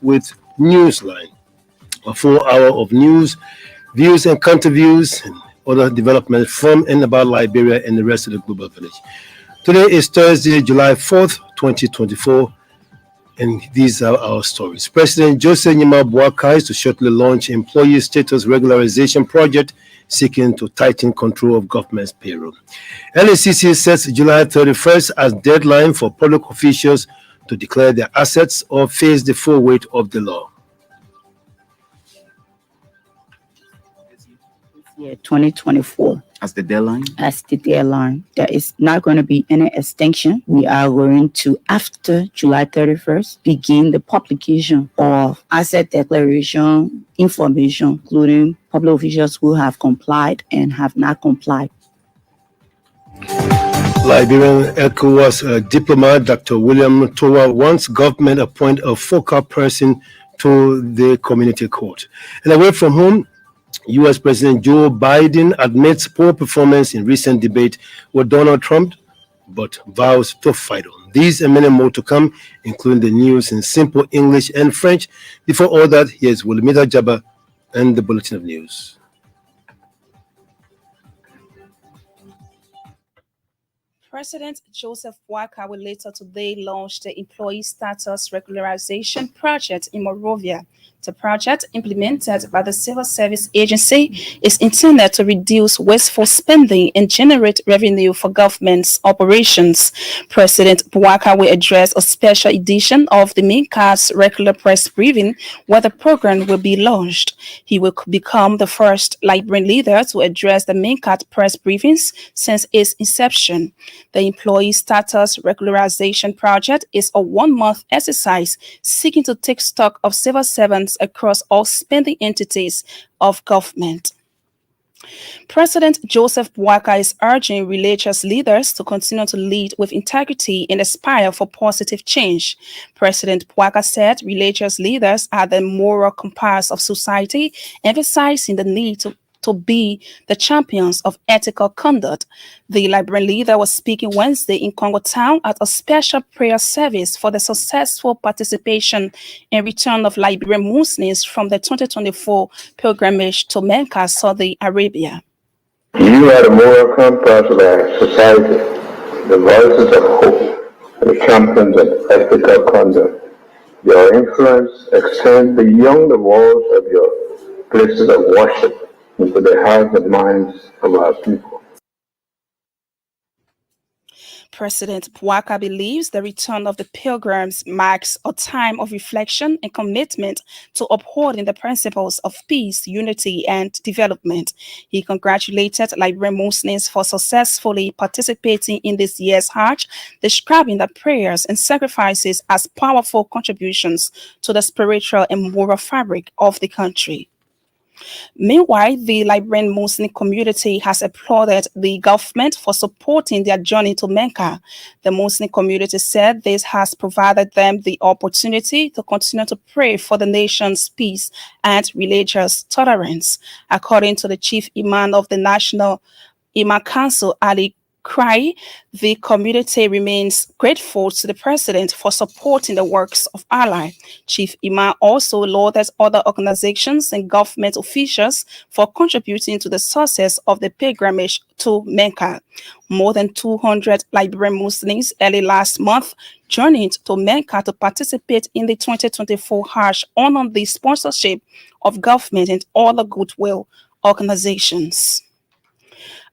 with Newsline, a full hour of news, views and counter-views, and other developments from and about Liberia and the rest of the global village. Today is Thursday, July 4th, 2024, and these are our stories. President Joseph Bua is to shortly launch employee status regularization project seeking to tighten control of government's payroll. LACC sets July 31st as deadline for public officials to declare their assets or face the full weight of the law. Year 2024 as the deadline. There is not going to be any extension. We are going to, after July 31st, begin the publication of asset declaration information, including public officials who have complied and have not complied. Liberian ECOWAS diplomat Dr. William Towa wants government appoint a focal person to the community court. And away from home, U.S. President Joe Biden admits poor performance in recent debate with Donald Trump, but vows to fight on. These and many more to come, including the news in simple English and French. Before all that, here's Wilmida Jabba and the Bulletin of News. President Joseph Bua will later today launch the Employee Status Regularization Project in Monrovia. The project, implemented by the Civil Service Agency, is intended to reduce wasteful spending and generate revenue for government's operations. President Bua will address a special edition of the MINCA's regular press briefing where the program will be launched. He will become the first Liberian leader to address the MINCA press briefings since its inception. The Employee Status Regularization Project is a one-month exercise seeking to take stock of civil servants across all spending entities of government. President Joseph Bua is urging religious leaders to continue to lead with integrity and aspire for positive change. President Bua said religious leaders are the moral compass of society, emphasizing the need to be the champions of ethical conduct. The Liberian leader was speaking Wednesday in Congo Town at a special prayer service for the successful participation and return of Liberian Muslims from the 2024 pilgrimage to Mecca, Saudi Arabia. You are the moral compass of our society, the voices of hope, the champions of ethical conduct. Your influence extends beyond the walls of your places of worship into the hearts and minds of our people. President Bua believes the return of the pilgrims marks a time of reflection and commitment to upholding the principles of peace, unity, and development. He congratulated Liberian Muslims for successfully participating in this year's Hajj, describing the prayers and sacrifices as powerful contributions to the spiritual and moral fabric of the country. Meanwhile, the Liberian Muslim community has applauded the government for supporting their journey to Mecca. The Muslim community said this has provided them the opportunity to continue to pray for the nation's peace and religious tolerance. According to the chief imam of the National Imam Council, Ali Cry, the community remains grateful to the president for supporting the works of Allah. Chief Imam also lauded other organizations and government officials for contributing to the success of the pilgrimage to Mecca. More than 200 Liberian Muslims early last month journeyed to Mecca to participate in the 2024 Hajj under the sponsorship of government and other goodwill organizations.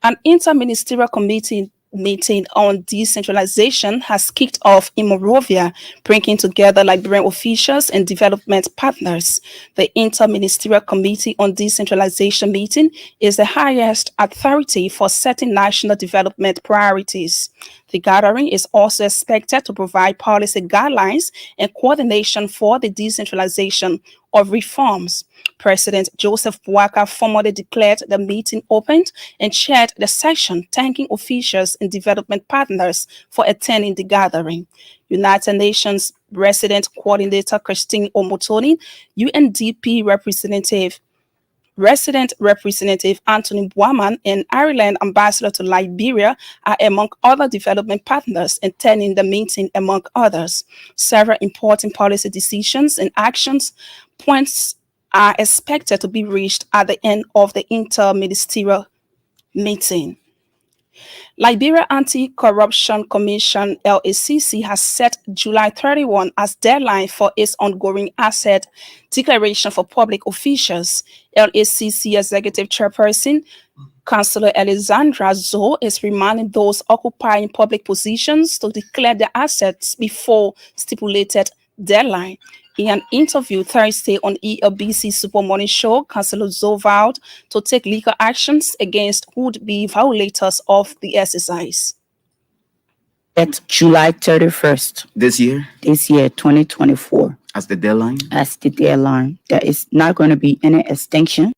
An interministerial committee meeting on decentralization has kicked off in Monrovia, bringing together Liberian officials and development partners. The Interministerial Committee on Decentralization meeting is the highest authority for setting national development priorities. The gathering is also expected to provide policy guidelines and coordination for the decentralization of reforms. President Joseph Bua formally declared the meeting opened and chaired the session, thanking officials and development partners for attending the gathering. United Nations Resident Coordinator Christine Omotoni, UNDP Representative Resident Representative Anthony Bua and Ireland Ambassador to Liberia are among other development partners attending the meeting, among others. Several important policy decisions and actions points are expected to be reached at the end of the interministerial meeting. Liberia Anti-Corruption Commission (LACC) has set July 31 as deadline for its ongoing asset declaration for public officials. LACC Executive Chairperson Councillor Alexandra Zoe is reminding those occupying public positions to declare their assets before stipulated deadline. In an interview Thursday on Elbc Super Morning Show, Councillor Zoe vowed to take legal actions against would-be violators of the exercise. At July 31st. This year, 2024. as the deadline. There is not going to be any extension.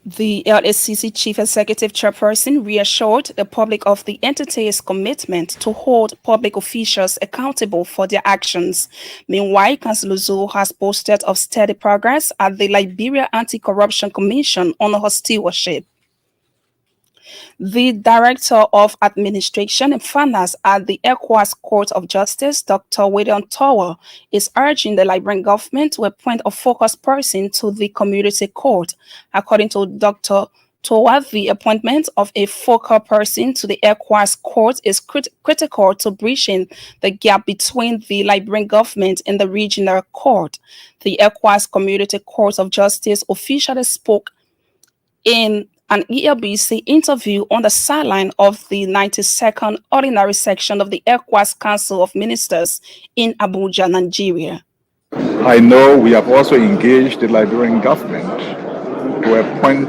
The LACC Chief Executive Chairperson reassured the public of the entity's commitment to hold public officials accountable for their actions. Meanwhile, Councillor Zoe has boasted of steady progress at the Liberia Anti-Corruption Commission on her stewardship. The Director of Administration and Finance at the ECOWAS Court of Justice, Dr. William Tower, is urging the Liberian government to appoint a focused person to the community court. According to Dr. Tower, the appointment of a focal person to the ECOWAS court is critical to bridging the gap between the Liberian government and the regional court. The ECOWAS Community Court of Justice officially spoke in an Elbc interview on the sideline of the 92nd Ordinary Section of the ECOWAS Council of Ministers in Abuja, Nigeria. I know we have also engaged the Liberian government to appoint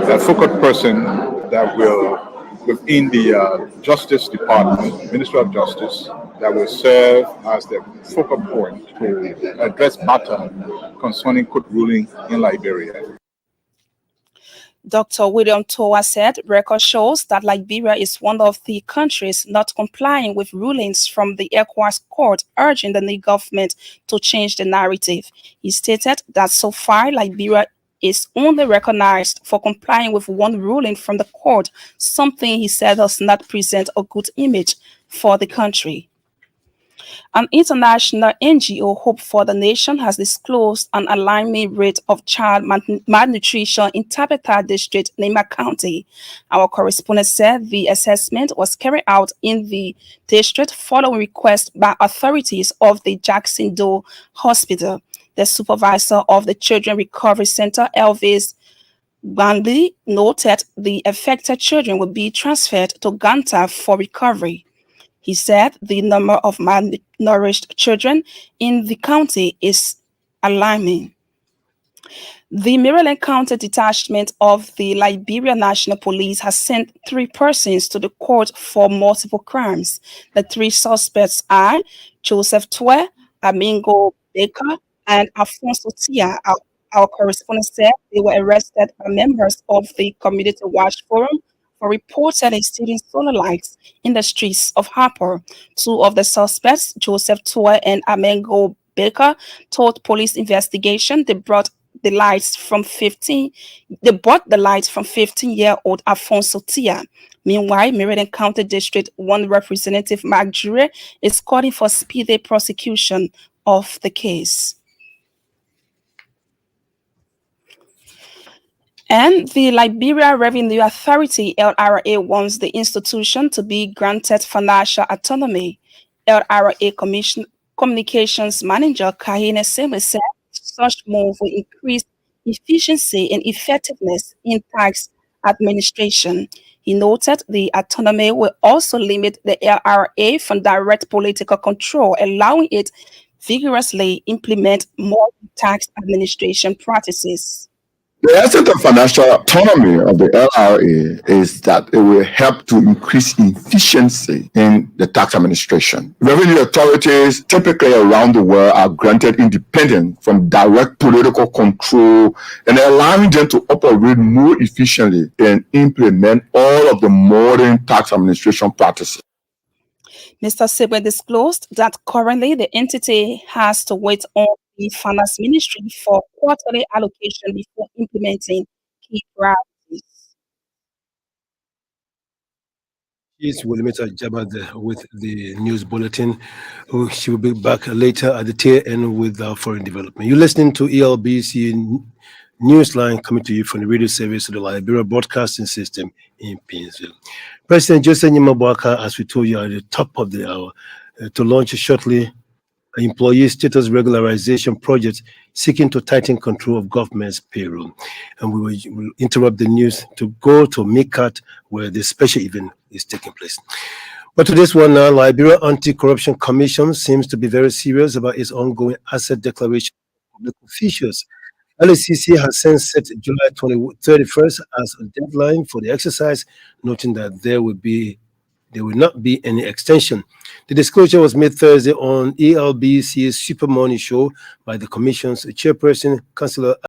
a focal person that will, within the Justice Department, Ministry of Justice, that will serve as the focal point to address matters concerning court ruling in Liberia. Dr. William Towa said record shows that Liberia is one of the countries not complying with rulings from the ECOWAS court, urging the new government to change the narrative. He stated that so far Liberia is only recognized for complying with one ruling from the court, something he said does not present a good image for the country. An international NGO, Hope for the Nation, has disclosed an alarming rate of child malnutrition in Tabetha District, Nema County. Our correspondent said the assessment was carried out in the district following request by authorities of the Jackson Doe Hospital. The supervisor of the Children Recovery Center, Elvis Gandhi, noted the affected children will be transferred to Ganta for recovery. He said the number of malnourished children in the county is alarming. The Maryland County Detachment of the Liberia National Police has sent 3 persons to the court for multiple crimes. The 3 suspects are Joseph Bua, Amingo Baker, and Alfonso Tia. Our correspondent said they were arrested by members of the Community Watch Forum for reportedly stealing solar lights in the streets of Harper. 2 of the suspects, Joseph Bua and Amengo Baker, told police investigation they brought the lights from 15-year-old Alfonso Tia. Meanwhile, Maryland County District 1 Representative Mark Jure is calling for speedy prosecution of the case. And the Liberia Revenue Authority, LRA, wants the institution to be granted financial autonomy. LRA Communications Manager Kahine Seme said such move will increase efficiency and effectiveness in tax administration. He noted the autonomy will also limit the LRA from direct political control, allowing it vigorously implement more tax administration practices. The essence of financial autonomy of the LRA is that it will help to increase efficiency in the tax administration. Revenue authorities typically around the world are granted independence from direct political control and allowing them to operate more efficiently and implement all of the modern tax administration practices. Mr. Sebe disclosed that currently the entity has to wait on the Finance Ministry for quarterly allocation before implementing key priorities. Yes, we'll meet Jabba with the news bulletin. She will be back later at the tail end with foreign development. You're listening to ELBC Newsline coming to you from the radio service of the Liberia Broadcasting System in Painesville. President Joseph Bua, as we told you at the top of the hour, to launch shortly employee status regularization project seeking to tighten control of government's payroll. And will interrupt the news to go to Mikat, where the special event is taking place. But to this one now, Liberia Anti-Corruption Commission seems to be very serious about its ongoing asset declaration of public officials. LCC has since set July 31st as a deadline for the exercise, noting that there will not be any extension. The disclosure was made Thursday on ELBC's Super Morning Show by the Commission's chairperson, Councillor